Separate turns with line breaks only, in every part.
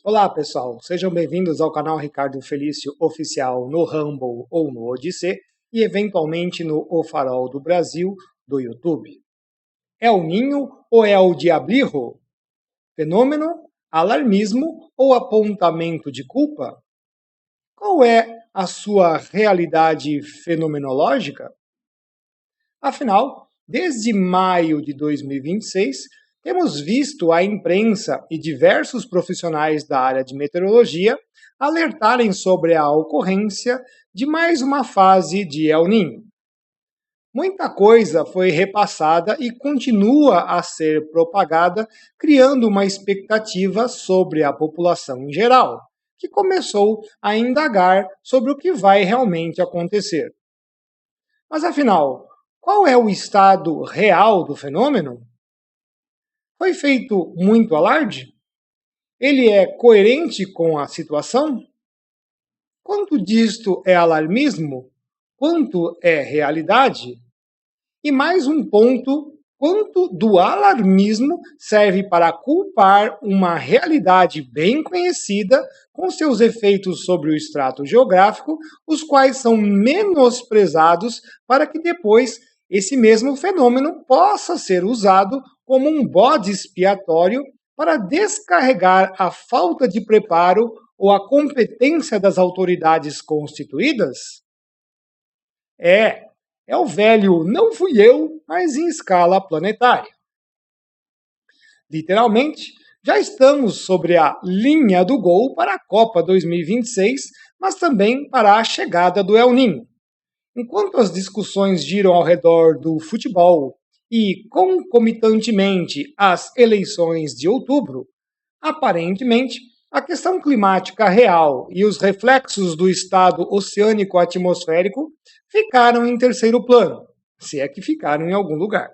Olá pessoal, sejam bem-vindos ao canal Ricardo Felício Oficial no Rumble ou no Odissê e eventualmente no O Farol do Brasil do YouTube. É o ninho ou é o diablirro? Fenômeno, alarmismo ou apontamento de culpa? Qual é a sua realidade fenomenológica? Afinal, desde maio de 2026, temos visto a imprensa e diversos profissionais da área de meteorologia alertarem sobre a ocorrência de mais uma fase de El Niño. Muita coisa foi repassada e continua a ser propagada, criando uma expectativa sobre a população em geral, que começou a indagar sobre o que vai realmente acontecer. Mas afinal, qual é o estado real do fenômeno? Foi feito muito alarde? Ele é coerente com a situação? Quanto disto é alarmismo? Quanto é realidade? E mais um ponto, quanto do alarmismo serve para culpar uma realidade bem conhecida com seus efeitos sobre o extrato geográfico, os quais são menosprezados para que depois esse mesmo fenômeno possa ser usado como um bode expiatório para descarregar a falta de preparo ou a competência das autoridades constituídas? É o velho não fui eu, mas em escala planetária. Literalmente, já estamos sobre a linha do gol para a Copa 2026, mas também para a chegada do El Niño. Enquanto as discussões giram ao redor do futebol e, concomitantemente, as eleições de outubro, aparentemente, a questão climática real e os reflexos do estado oceânico atmosférico ficaram em terceiro plano, se é que ficaram em algum lugar.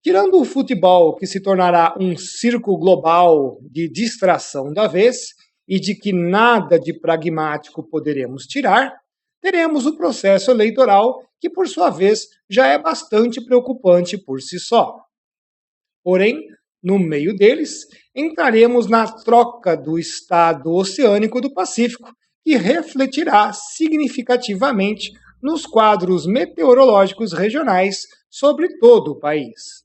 Tirando o futebol, que se tornará um circo global de distração da vez e de que nada de pragmático poderemos tirar, teremos o processo eleitoral, que por sua vez já é bastante preocupante por si só. Porém, no meio deles, entraremos na troca do estado oceânico do Pacífico, que refletirá significativamente nos quadros meteorológicos regionais sobre todo o país.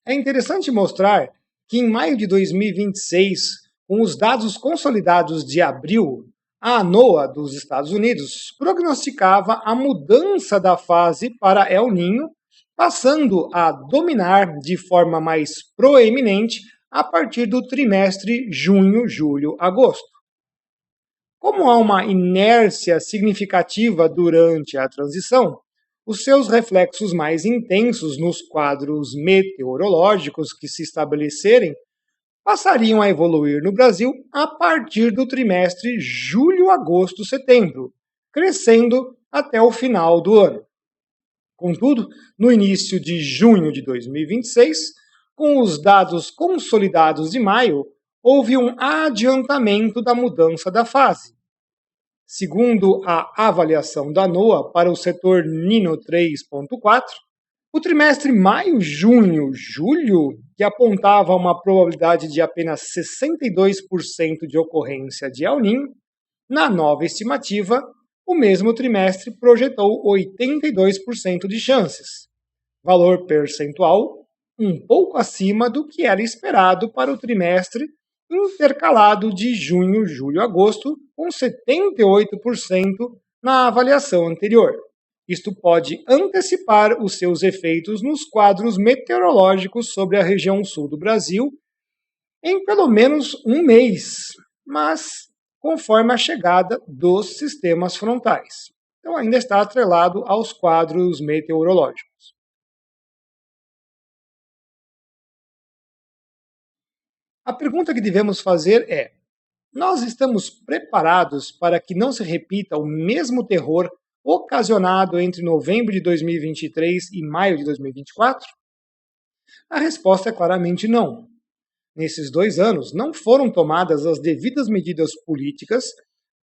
É interessante mostrar que em maio de 2026, com os dados consolidados de abril, a ANOAA dos Estados Unidos prognosticava a mudança da fase para El Niño, passando a dominar de forma mais proeminente a partir do trimestre junho, julho, agosto. Como há uma inércia significativa durante a transição, os seus reflexos mais intensos nos quadros meteorológicos que se estabelecerem passariam a evoluir no Brasil a partir do trimestre julho, agosto, setembro, crescendo até o final do ano. Contudo, no início de junho de 2026, com os dados consolidados de maio, houve um adiantamento da mudança da fase. Segundo a avaliação da NOAA para o setor Nino 3.4, o trimestre maio, junho, julho, que apontava uma probabilidade de apenas 62% de ocorrência de El Niño, na nova estimativa, o mesmo trimestre projetou 82% de chances, valor percentual um pouco acima do que era esperado para o trimestre intercalado de junho, julho, agosto, com 78% na avaliação anterior. Isto pode antecipar os seus efeitos nos quadros meteorológicos sobre a região sul do Brasil em pelo menos um mês, mas conforme a chegada dos sistemas frontais. Então ainda está atrelado aos quadros meteorológicos. A pergunta que devemos fazer é: nós estamos preparados para que não se repita o mesmo terror ocasionado entre novembro de 2023 e maio de 2024? A resposta é claramente não. Nesses 2 anos, não foram tomadas as devidas medidas políticas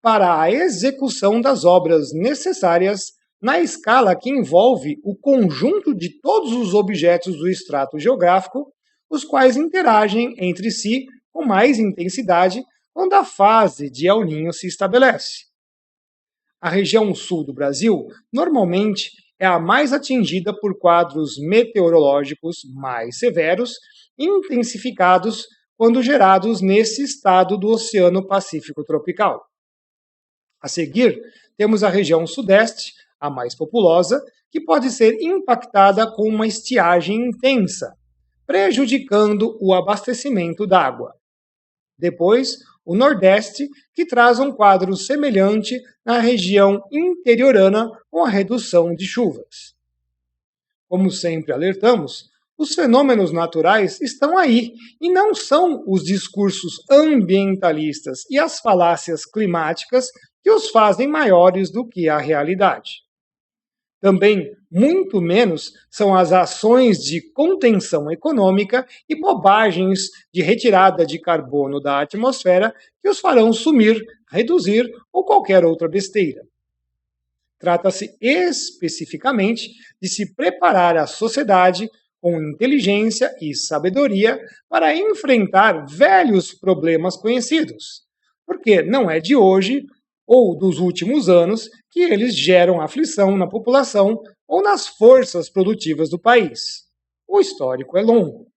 para a execução das obras necessárias na escala que envolve o conjunto de todos os objetos do extrato geográfico, os quais interagem entre si com mais intensidade quando a fase de El Niño se estabelece. A região sul do Brasil normalmente é a mais atingida por quadros meteorológicos mais severos, intensificados quando gerados nesse estado do Oceano Pacífico tropical. A seguir, temos a região sudeste, a mais populosa, que pode ser impactada com uma estiagem intensa, prejudicando o abastecimento d'água. Depois, o Nordeste, que traz um quadro semelhante na região interiorana com a redução de chuvas. Como sempre alertamos, os fenômenos naturais estão aí e não são os discursos ambientalistas e as falácias climáticas que os fazem maiores do que a realidade. Também, muito menos, são as ações de contenção econômica e bobagens de retirada de carbono da atmosfera que os farão sumir, reduzir ou qualquer outra besteira. Trata-se especificamente de se preparar a sociedade com inteligência e sabedoria para enfrentar velhos problemas conhecidos, porque não é de hoje ou dos últimos anos que eles geram aflição na população ou nas forças produtivas do país. O histórico é longo.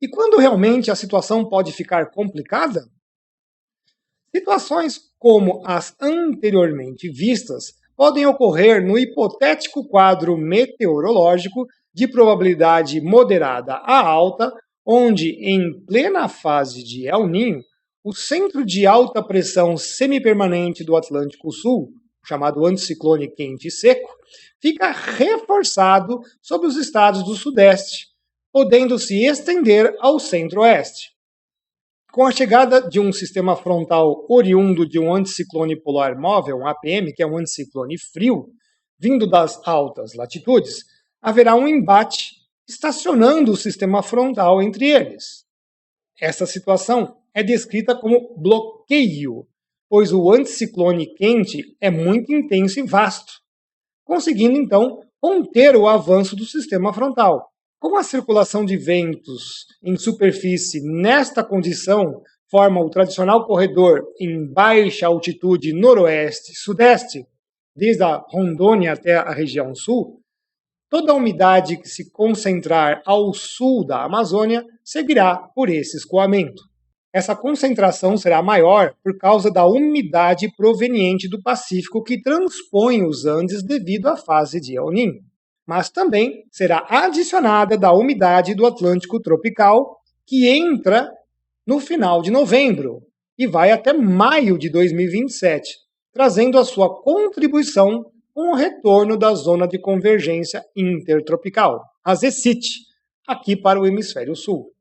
E quando realmente a situação pode ficar complicada? Situações como as anteriormente vistas podem ocorrer no hipotético quadro meteorológico de probabilidade moderada a alta, onde, em plena fase de El Niño, o centro de alta pressão semipermanente do Atlântico Sul, chamado anticiclone quente e seco, fica reforçado sobre os estados do Sudeste, podendo se estender ao Centro-Oeste. Com a chegada de um sistema frontal oriundo de um anticiclone polar móvel, um APM, que é um anticiclone frio, vindo das altas latitudes, haverá um embate estacionando o sistema frontal entre eles. Essa situação é descrita como bloqueio, pois o anticiclone quente é muito intenso e vasto, conseguindo então conter o avanço do sistema frontal. Como a circulação de ventos em superfície nesta condição forma o tradicional corredor em baixa altitude noroeste-sudeste, desde a Rondônia até a região sul, toda a umidade que se concentrar ao sul da Amazônia seguirá por esse escoamento. Essa concentração será maior por causa da umidade proveniente do Pacífico que transpõe os Andes devido à fase de El Niño. Mas também será adicionada da umidade do Atlântico tropical, que entra no final de novembro e vai até maio de 2027, trazendo a sua contribuição com o retorno da zona de convergência intertropical, a ZECIT, aqui para o hemisfério sul.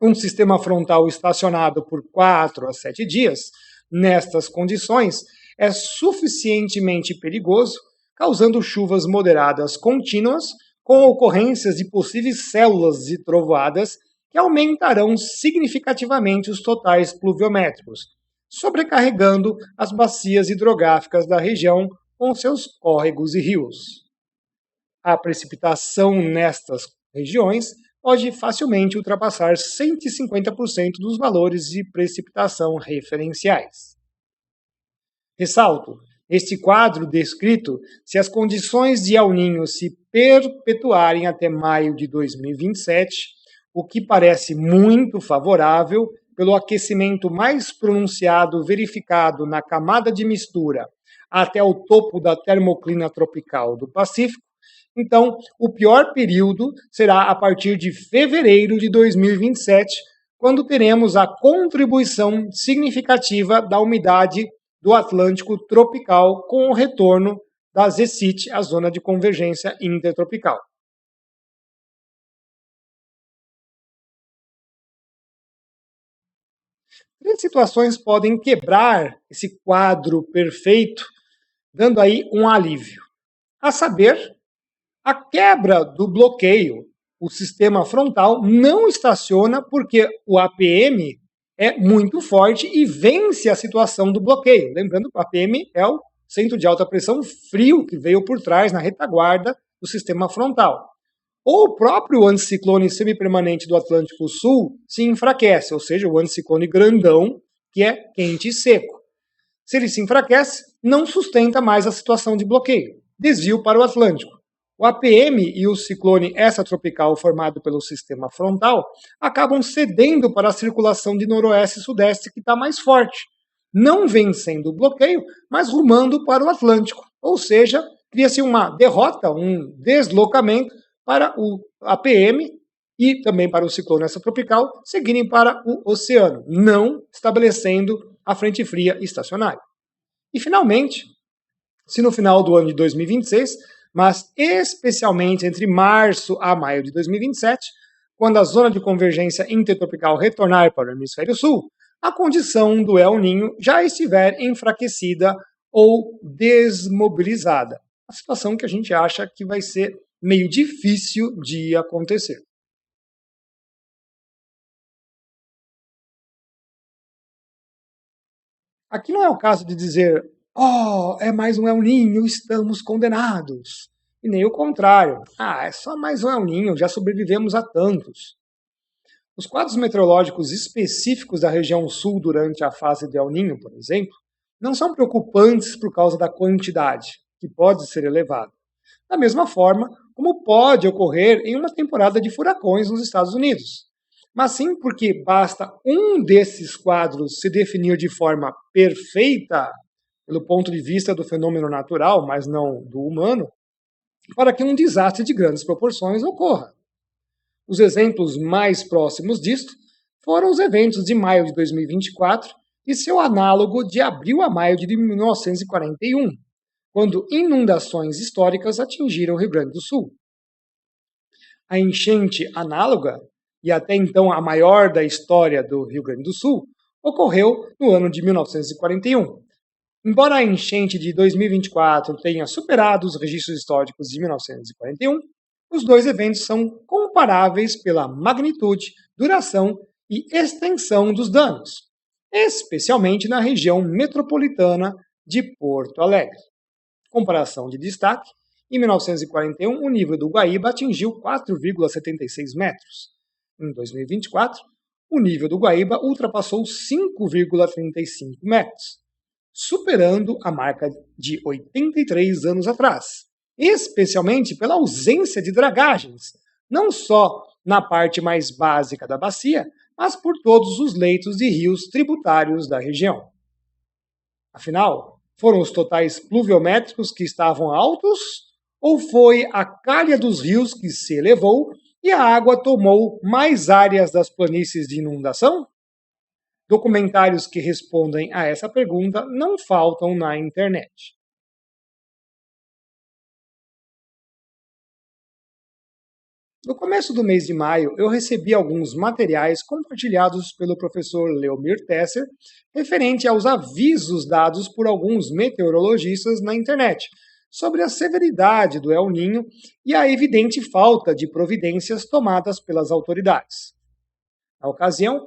Um sistema frontal estacionado por 4 a 7 dias, nestas condições, é suficientemente perigoso, causando chuvas moderadas contínuas, com ocorrências de possíveis células de trovoadas que aumentarão significativamente os totais pluviométricos, sobrecarregando as bacias hidrográficas da região com seus córregos e rios. A precipitação nestas regiões pode facilmente ultrapassar 150% dos valores de precipitação referenciais. Ressalto, neste quadro descrito, se as condições de El Niño se perpetuarem até maio de 2027, o que parece muito favorável pelo aquecimento mais pronunciado verificado na camada de mistura até o topo da termoclina tropical do Pacífico, então o pior período será a partir de fevereiro de 2027, quando teremos a contribuição significativa da umidade do Atlântico tropical com o retorno da ZECIT, a zona de convergência intertropical. Três situações podem quebrar esse quadro perfeito, dando aí um alívio. A saber, a quebra do bloqueio. O sistema frontal não estaciona porque o APM é muito forte e vence a situação do bloqueio. Lembrando que o APM é o centro de alta pressão frio que veio por trás, na retaguarda do sistema frontal. Ou o próprio anticiclone semipermanente do Atlântico Sul se enfraquece, ou seja, o anticiclone grandão, que é quente e seco. Se ele se enfraquece, não sustenta mais a situação de bloqueio. Desvio para o Atlântico. O APM e o ciclone extratropical formado pelo sistema frontal acabam cedendo para a circulação de noroeste e sudeste, que está mais forte, não vencendo o bloqueio, mas rumando para o Atlântico. Ou seja, cria-se uma derrota, um deslocamento para o APM e também para o ciclone extratropical seguirem para o oceano, não estabelecendo a frente fria estacionária. E finalmente, se no final do ano de 2026, mas especialmente entre março a maio de 2027, quando a zona de convergência intertropical retornar para o hemisfério sul, a condição do El Niño já estiver enfraquecida ou desmobilizada. A situação que a gente acha que vai ser meio difícil de acontecer. Aqui não é o caso de dizer, oh, é mais um El Niño, estamos condenados. E nem o contrário. Ah, é só mais um El Niño, já sobrevivemos a tantos. Os quadros meteorológicos específicos da região sul durante a fase de El Niño, por exemplo, não são preocupantes por causa da quantidade, que pode ser elevada. Da mesma forma como pode ocorrer em uma temporada de furacões nos Estados Unidos. Mas sim porque basta um desses quadros se definir de forma perfeita, pelo ponto de vista do fenômeno natural, mas não do humano, para que um desastre de grandes proporções ocorra. Os exemplos mais próximos disto foram os eventos de maio de 2024 e seu análogo de abril a maio de 1941, quando inundações históricas atingiram o Rio Grande do Sul. A enchente análoga, e até então a maior da história do Rio Grande do Sul, ocorreu no ano de 1941. Embora a enchente de 2024 tenha superado os registros históricos de 1941, os dois eventos são comparáveis pela magnitude, duração e extensão dos danos, especialmente na região metropolitana de Porto Alegre. Comparação de destaque, em 1941 o nível do Guaíba atingiu 4,76 metros. Em 2024, o nível do Guaíba ultrapassou 5,35 metros, superando a marca de 83 anos atrás, especialmente pela ausência de dragagens, não só na parte mais básica da bacia, mas por todos os leitos de rios tributários da região. Afinal, foram os totais pluviométricos que estavam altos ou foi a calha dos rios que se elevou e a água tomou mais áreas das planícies de inundação? Documentários que respondem a essa pergunta não faltam na internet. No começo do mês de maio, eu recebi alguns materiais compartilhados pelo professor Leomir Tesser referente aos avisos dados por alguns meteorologistas na internet sobre a severidade do El Niño e a evidente falta de providências tomadas pelas autoridades. Na ocasião,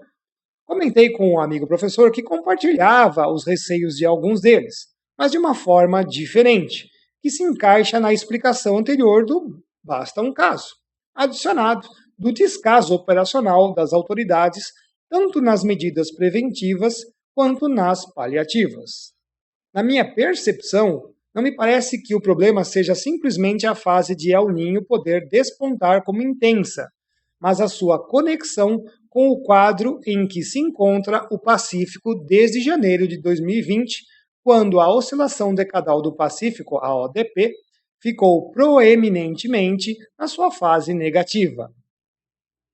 comentei com um amigo professor que compartilhava os receios de alguns deles, mas de uma forma diferente, que se encaixa na explicação anterior do basta um caso, adicionado do descaso operacional das autoridades, tanto nas medidas preventivas quanto nas paliativas. Na minha percepção, não me parece que o problema seja simplesmente a fase de El Niño poder despontar como intensa, mas a sua conexão com o quadro em que se encontra o Pacífico desde janeiro de 2020, quando a oscilação decadal do Pacífico, a ODP, ficou proeminentemente na sua fase negativa.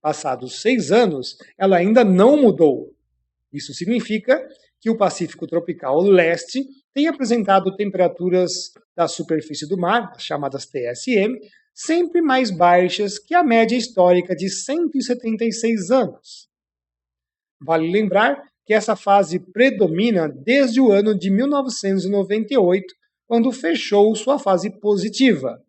Passados 6 anos, ela ainda não mudou. Isso significa que o Pacífico Tropical Leste tem apresentado temperaturas da superfície do mar, chamadas TSM, sempre mais baixas que a média histórica de 176 anos. Vale lembrar que essa fase predomina desde o ano de 1998, quando fechou sua fase positiva.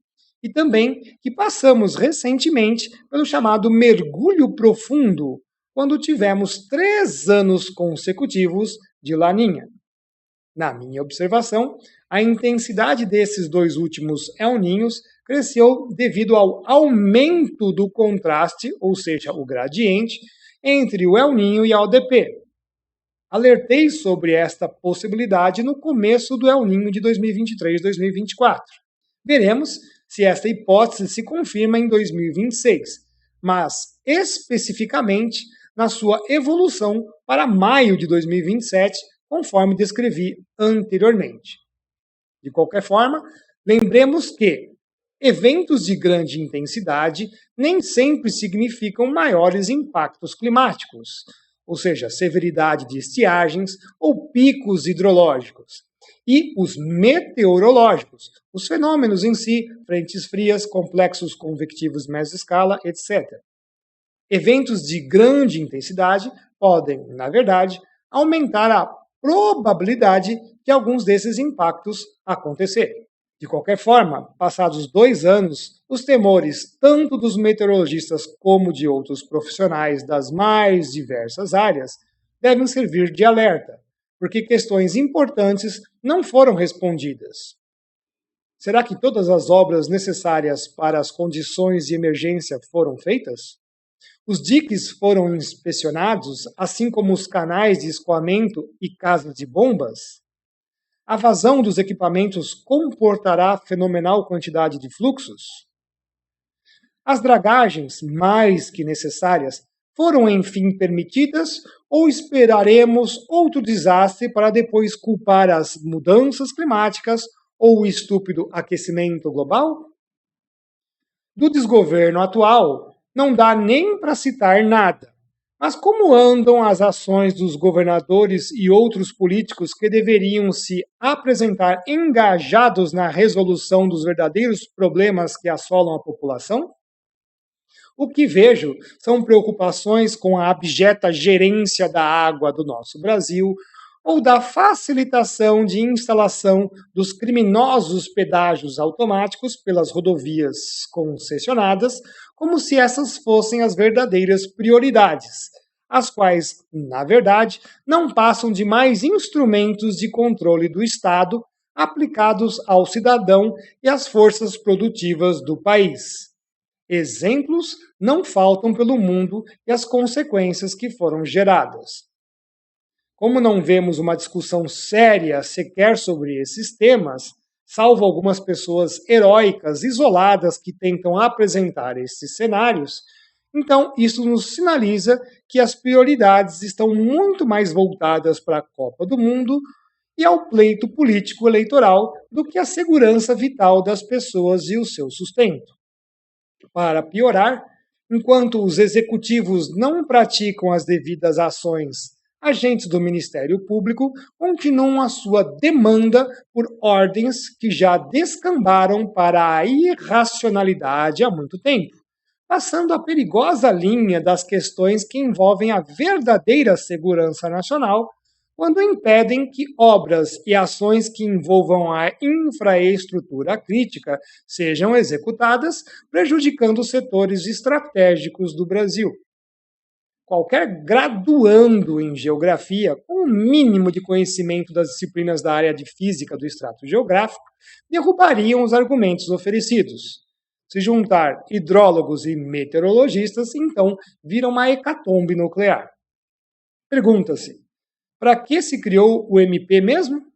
E também que passamos recentemente pelo chamado mergulho profundo, quando tivemos 3 anos consecutivos de laninha. Na minha observação, a intensidade desses dois últimos El Ninhos cresceu devido ao aumento do contraste, ou seja, o gradiente, entre o El Ninho e a ODP. Alertei sobre esta possibilidade no começo do El Ninho de 2023-2024. Veremos se esta hipótese se confirma em 2026, mas especificamente na sua evolução para maio de 2027, conforme descrevi anteriormente. De qualquer forma, lembremos que eventos de grande intensidade nem sempre significam maiores impactos climáticos, ou seja, severidade de estiagens ou picos hidrológicos. E os meteorológicos, os fenômenos em si, frentes frias, complexos convectivos mesescala, etc. Eventos de grande intensidade podem, na verdade, aumentar a probabilidade de alguns desses impactos acontecer. De qualquer forma, passados 2 anos, os temores tanto dos meteorologistas como de outros profissionais das mais diversas áreas devem servir de alerta, porque questões importantes não foram respondidas. Será que todas as obras necessárias para as condições de emergência foram feitas? Os diques foram inspecionados, assim como os canais de escoamento e casas de bombas? A vazão dos equipamentos comportará fenomenal quantidade de fluxos? As dragagens, mais que necessárias, foram enfim permitidas ou esperaremos outro desastre para depois culpar as mudanças climáticas ou o estúpido aquecimento global? Do desgoverno atual, não dá nem para citar nada. Mas como andam as ações dos governadores e outros políticos que deveriam se apresentar engajados na resolução dos verdadeiros problemas que assolam a população? O que vejo são preocupações com a abjeta gerência da água do nosso Brasil ou da facilitação de instalação dos criminosos pedágios automáticos pelas rodovias concessionadas, como se essas fossem as verdadeiras prioridades, as quais, na verdade, não passam de mais instrumentos de controle do Estado aplicados ao cidadão e às forças produtivas do país. Exemplos não faltam pelo mundo e as consequências que foram geradas. Como não vemos uma discussão séria sequer sobre esses temas, salvo algumas pessoas heróicas, isoladas, que tentam apresentar esses cenários, então isso nos sinaliza que as prioridades estão muito mais voltadas para a Copa do Mundo e ao pleito político eleitoral do que a segurança vital das pessoas e o seu sustento. Para piorar, enquanto os executivos não praticam as devidas ações, agentes do Ministério Público continuam a sua demanda por ordens que já descambaram para a irracionalidade há muito tempo, passando a perigosa linha das questões que envolvem a verdadeira segurança nacional, quando impedem que obras e ações que envolvam a infraestrutura crítica sejam executadas, prejudicando os setores estratégicos do Brasil. Qualquer graduando em geografia, com um mínimo de conhecimento das disciplinas da área de física do extrato geográfico, derrubariam os argumentos oferecidos. Se juntar hidrólogos e meteorologistas, então vira uma hecatombe nuclear. Pergunta-se: para que se criou o MP mesmo?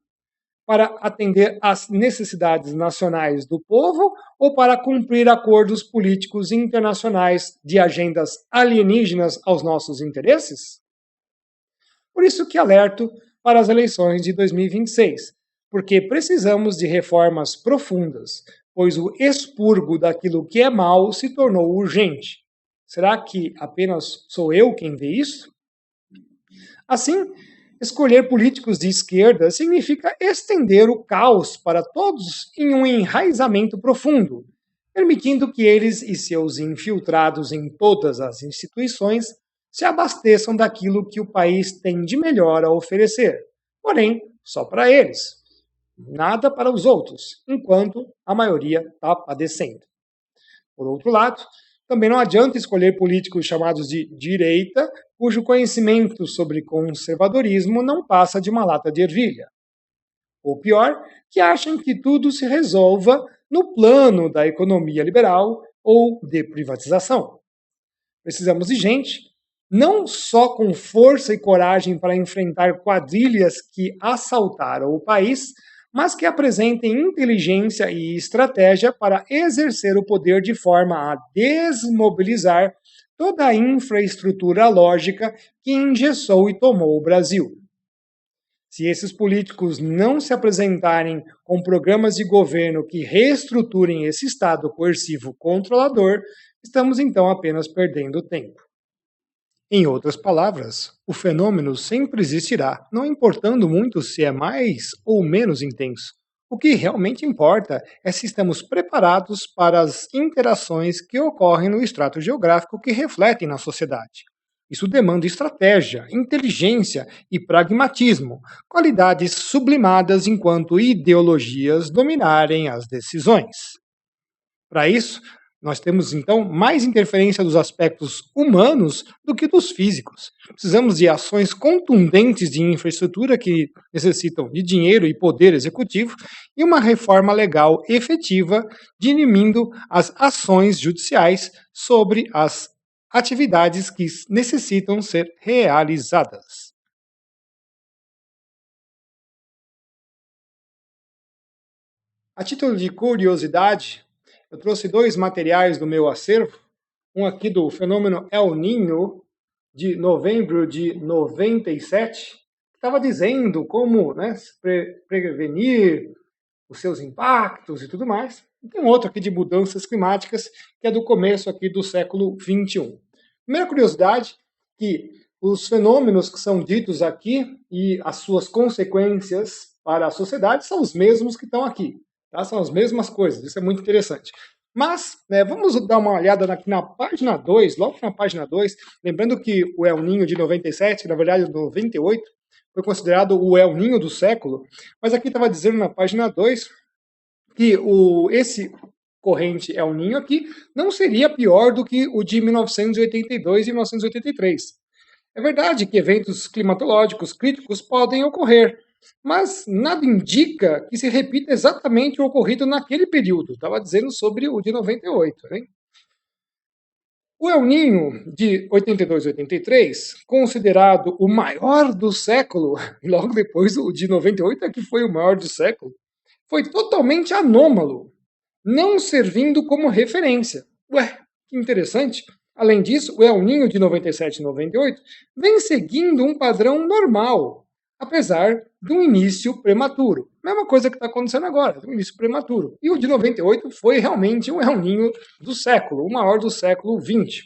Para atender às necessidades nacionais do povo ou para cumprir acordos políticos internacionais de agendas alienígenas aos nossos interesses? Por isso que alerto para as eleições de 2026, porque precisamos de reformas profundas, pois o expurgo daquilo que é mal se tornou urgente. Será que apenas sou eu quem vê isso? Assim, escolher políticos de esquerda significa estender o caos para todos em um enraizamento profundo, permitindo que eles e seus infiltrados em todas as instituições se abasteçam daquilo que o país tem de melhor a oferecer. Porém, só para eles, nada para os outros, enquanto a maioria está padecendo. Por outro lado, também não adianta escolher políticos chamados de direita, cujo conhecimento sobre conservadorismo não passa de uma lata de ervilha. Ou pior, que achem que tudo se resolva no plano da economia liberal ou de privatização. Precisamos de gente, não só com força e coragem para enfrentar quadrilhas que assaltaram o país, mas que apresentem inteligência e estratégia para exercer o poder de forma a desmobilizar toda a infraestrutura lógica que engessou e tomou o Brasil. Se esses políticos não se apresentarem com programas de governo que reestruturem esse Estado coercivo controlador, estamos então apenas perdendo tempo. Em outras palavras, o fenômeno sempre existirá, não importando muito se é mais ou menos intenso. O que realmente importa é se estamos preparados para as interações que ocorrem no extrato geográfico que refletem na sociedade. Isso demanda estratégia, inteligência e pragmatismo, qualidades sublimadas enquanto ideologias dominarem as decisões. Para isso, nós temos, então, mais interferência dos aspectos humanos do que dos físicos. Precisamos de ações contundentes de infraestrutura que necessitam de dinheiro e poder executivo e uma reforma legal efetiva, diminuindo as ações judiciais sobre as atividades que necessitam ser realizadas. A título de curiosidade, eu trouxe dois materiais do meu acervo, um aqui do fenômeno El Niño, de novembro de 97, que estava dizendo como prevenir os seus impactos e tudo mais. E tem um outro aqui de mudanças climáticas, que é do começo aqui do século XXI. Primeira curiosidade, que os fenômenos que são ditos aqui e as suas consequências para a sociedade são os mesmos que estão aqui. Tá? São as mesmas coisas, isso é muito interessante. Mas, vamos dar uma olhada aqui na página 2, logo na página 2, lembrando que o El Niño de 97, na verdade de 98, foi considerado o El Niño do século, mas aqui estava dizendo na página 2 que esse corrente El Niño aqui não seria pior do que o de 1982 e 1983. É verdade que eventos climatológicos críticos podem ocorrer, mas nada indica que se repita exatamente o ocorrido naquele período. Estava dizendo sobre o de 98. Hein? O El Niño de 82 e 83, considerado o maior do século, e logo depois o de 98 é que foi o maior do século, foi totalmente anômalo, não servindo como referência. Ué, que interessante. Além disso, o El Niño de 97 e 98 vem seguindo um padrão normal, apesar de um início prematuro. Mesma coisa que está acontecendo agora, um início prematuro. E o de 98 foi realmente um El Niño do século, o maior do século XX.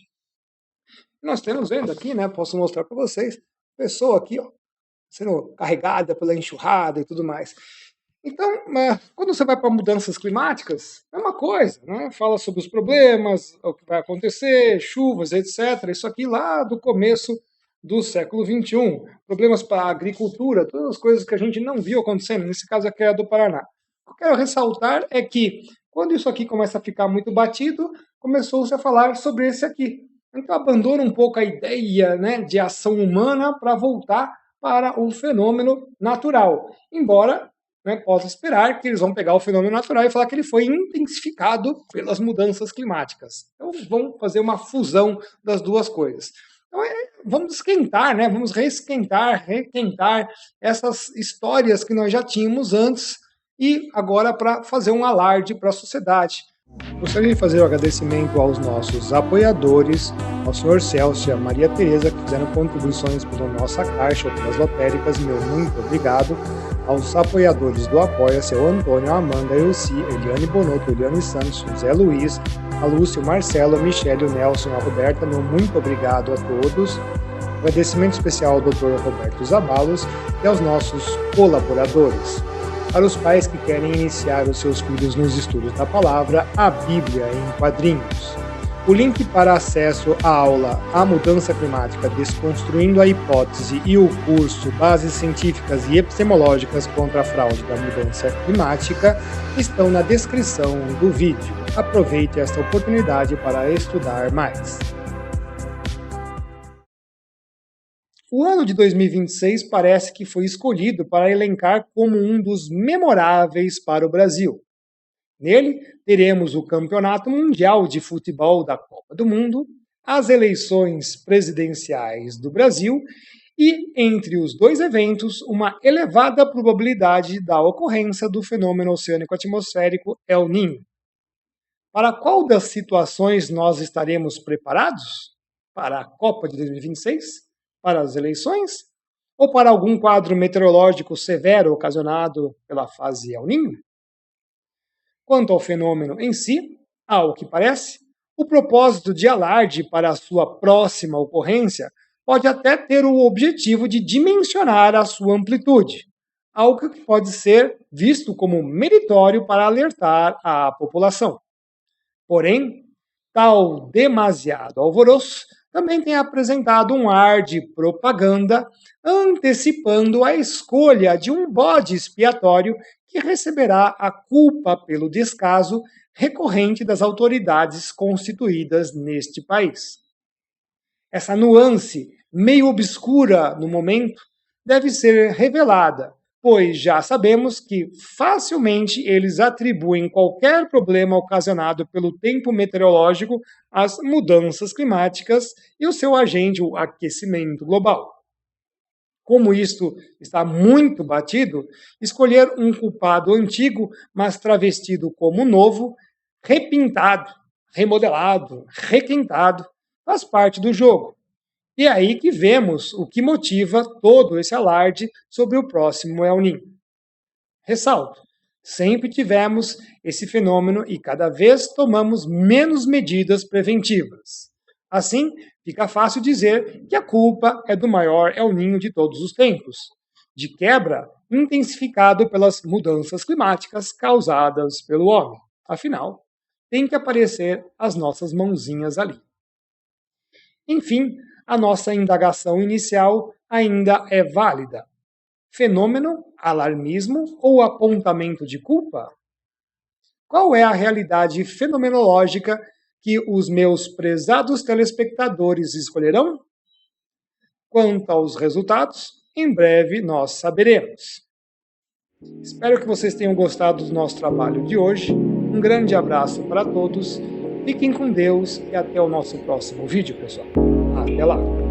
Nós temos vendo aqui, posso mostrar para vocês, pessoa aqui, sendo carregada pela enxurrada e tudo mais. Então, quando você vai para mudanças climáticas, é uma coisa, fala sobre os problemas, o que vai acontecer, chuvas, etc. Isso aqui lá do começo do século XXI, problemas para a agricultura, todas as coisas que a gente não viu acontecendo, nesse caso aqui é a do Paraná. O que eu quero ressaltar é que, quando isso aqui começa a ficar muito batido, começou-se a falar sobre esse aqui. Então abandona um pouco a ideia de ação humana para voltar para o fenômeno natural, embora possa esperar que eles vão pegar o fenômeno natural e falar que ele foi intensificado pelas mudanças climáticas. Então vão fazer uma fusão das duas coisas. Então, vamos esquentar, vamos requentar essas histórias que nós já tínhamos antes e agora para fazer um alarde para a sociedade. Gostaria de fazer o agradecimento aos nossos apoiadores, ao Sr. Celso e a Maria Tereza, que fizeram contribuições pela nossa caixa ou pelas lotéricas. Meu muito obrigado. Aos apoiadores do Apoia-se, o Antônio, a Amanda, a Elci, Eliane Bonotto, Eliane Santos, José Luiz, a Lúcia, o Marcelo, a Michele, o Nelson, a Roberta. Meu muito obrigado a todos. Agradecimento especial ao Dr. Roberto Zabalos e aos nossos colaboradores. Para os pais que querem iniciar os seus filhos nos estudos da palavra, a Bíblia em quadrinhos. O link para acesso à aula A Mudança Climática Desconstruindo a Hipótese e o curso Bases Científicas e Epistemológicas contra a Fraude da Mudança Climática estão na descrição do vídeo. Aproveite esta oportunidade para estudar mais. O ano de 2026 parece que foi escolhido para elencar como um dos memoráveis para o Brasil. Nele, teremos o Campeonato Mundial de Futebol da Copa do Mundo, as eleições presidenciais do Brasil e, entre os dois eventos, uma elevada probabilidade da ocorrência do fenômeno oceânico atmosférico El Niño. Para qual das situações nós estaremos preparados? Para a Copa de 2026? Para as eleições? Ou para algum quadro meteorológico severo ocasionado pela fase El Niño? Quanto ao fenômeno em si, ao que parece, o propósito de alarde para a sua próxima ocorrência pode até ter o objetivo de dimensionar a sua amplitude, algo que pode ser visto como meritório para alertar a população. Porém, tal demasiado alvoroço também tem apresentado um ar de propaganda, antecipando a escolha de um bode expiatório que receberá a culpa pelo descaso recorrente das autoridades constituídas neste país. Essa nuance, meio obscura no momento, deve ser revelada, pois já sabemos que facilmente eles atribuem qualquer problema ocasionado pelo tempo meteorológico às mudanças climáticas e o seu agente, o aquecimento global. Como isto está muito batido, escolher um culpado antigo, mas travestido como novo, repintado, remodelado, requintado, faz parte do jogo. E é aí que vemos o que motiva todo esse alarde sobre o próximo El Niño. Ressalto, sempre tivemos esse fenômeno e cada vez tomamos menos medidas preventivas. Assim, fica fácil dizer que a culpa é do maior El Niño de todos os tempos, de quebra intensificado pelas mudanças climáticas causadas pelo homem. Afinal, tem que aparecer as nossas mãozinhas ali. Enfim, a nossa indagação inicial ainda é válida. Fenômeno, alarmismo ou apontamento de culpa? Qual é a realidade fenomenológica que os meus prezados telespectadores escolherão? Quanto aos resultados, em breve nós saberemos. Espero que vocês tenham gostado do nosso trabalho de hoje. Um grande abraço para todos, fiquem com Deus e até o nosso próximo vídeo, pessoal. Até lá!